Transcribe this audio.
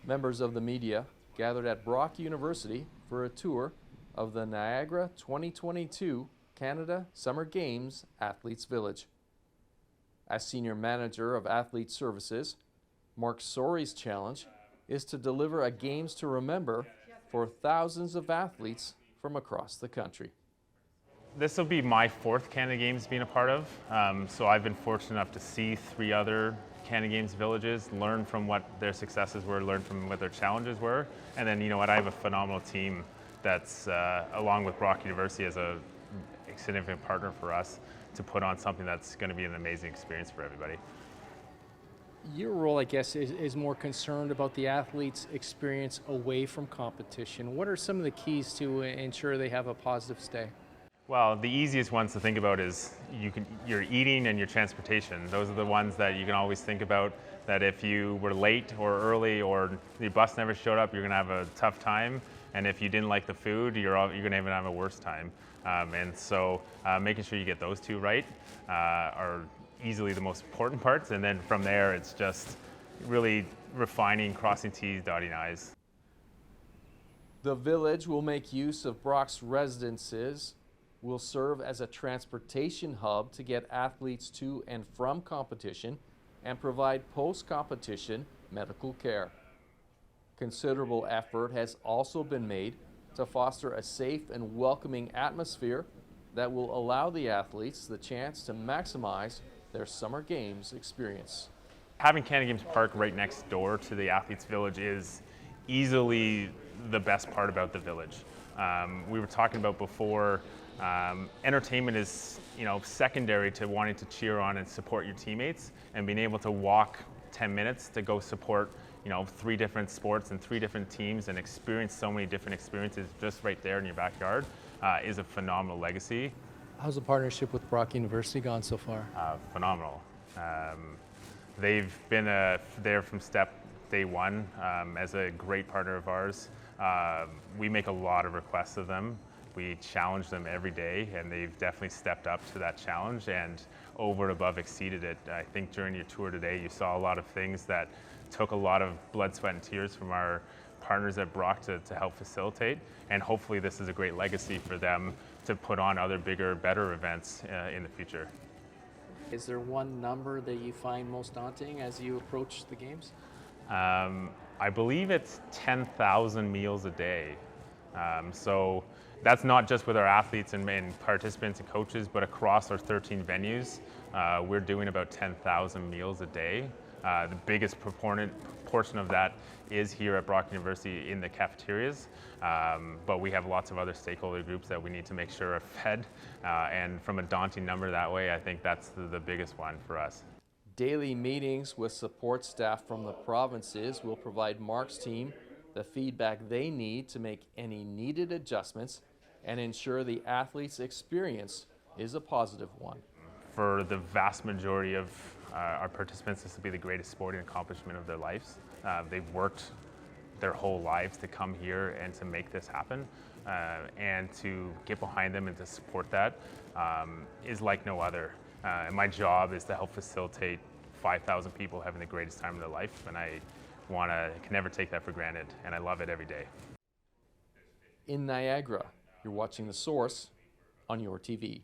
Members of the media gathered at Brock University for a tour of the Niagara 2022 Canada Summer Games Athletes Village. As Senior Manager of Athlete Services, Marc Sorrie's challenge is to deliver a Games to Remember for thousands of athletes from across the country. This will be my fourth Canada Games being a part of, so I've been fortunate enough to see 3 other Canada Games villages, learn from what their successes were, learn from what their challenges were, and then you know what, I have a phenomenal team that's, along with Brock University as a significant partner for us, to put on something that's going to be an amazing experience for everybody. Your role, I guess, is more concerned about the athletes' experience away from competition. What are some of the keys to ensure they have a positive stay? Well, the easiest ones to think about is your eating and your transportation. Those are the ones that you can always think about, that if you were late or early or the bus never showed up, you're going to have a tough time. And if you didn't like the food, you're going to even have a worse time. And so making sure you get those 2 right are easily the most important parts. And then from there, it's just really refining, crossing T's, dotting I's. The village will make use of Brock's residences, will serve as a transportation hub to get athletes to and from competition, and provide post-competition medical care. Considerable effort has also been made to foster a safe and welcoming atmosphere that will allow the athletes the chance to maximize their Summer Games experience. Having Canada Games Park right next door to the Athletes Village is easily the best part about the village. We were talking about before, entertainment is secondary to wanting to cheer on and support your teammates, and being able to walk 10 minutes to go support 3 different sports and 3 different teams and experience so many different experiences just right there in your backyard is a phenomenal legacy. How's the partnership with Brock University gone so far? Phenomenal. They've been there from day one as a great partner of ours. We make a lot of requests of them. We challenge them every day, and they've definitely stepped up to that challenge and over and above exceeded it. I think during your tour today, you saw a lot of things that took a lot of blood, sweat, and tears from our partners at Brock to help facilitate, and hopefully this is a great legacy for them to put on other bigger, better events in the future. Is there one number that you find most daunting as you approach the games? I believe it's 10,000 meals a day. So that's not just with our athletes and participants and coaches, but across our 13 venues, we're doing about 10,000 meals a day. The biggest portion of that is here at Brock University in the cafeterias, but we have lots of other stakeholder groups that we need to make sure are fed, and from a daunting number that way, I think that's the biggest one for us. Daily meetings with support staff from the provinces will provide Marc's team the feedback they need to make any needed adjustments and ensure the athlete's experience is a positive one. For the vast majority of our participants, this will be the greatest sporting accomplishment of their lives. They've worked their whole lives to come here and to make this happen, and to get behind them and to support that is like no other. And my job is to help facilitate 5,000 people having the greatest time of their life, and I can never take that for granted, and I love it every day. In Niagara, you're watching The Source on your TV.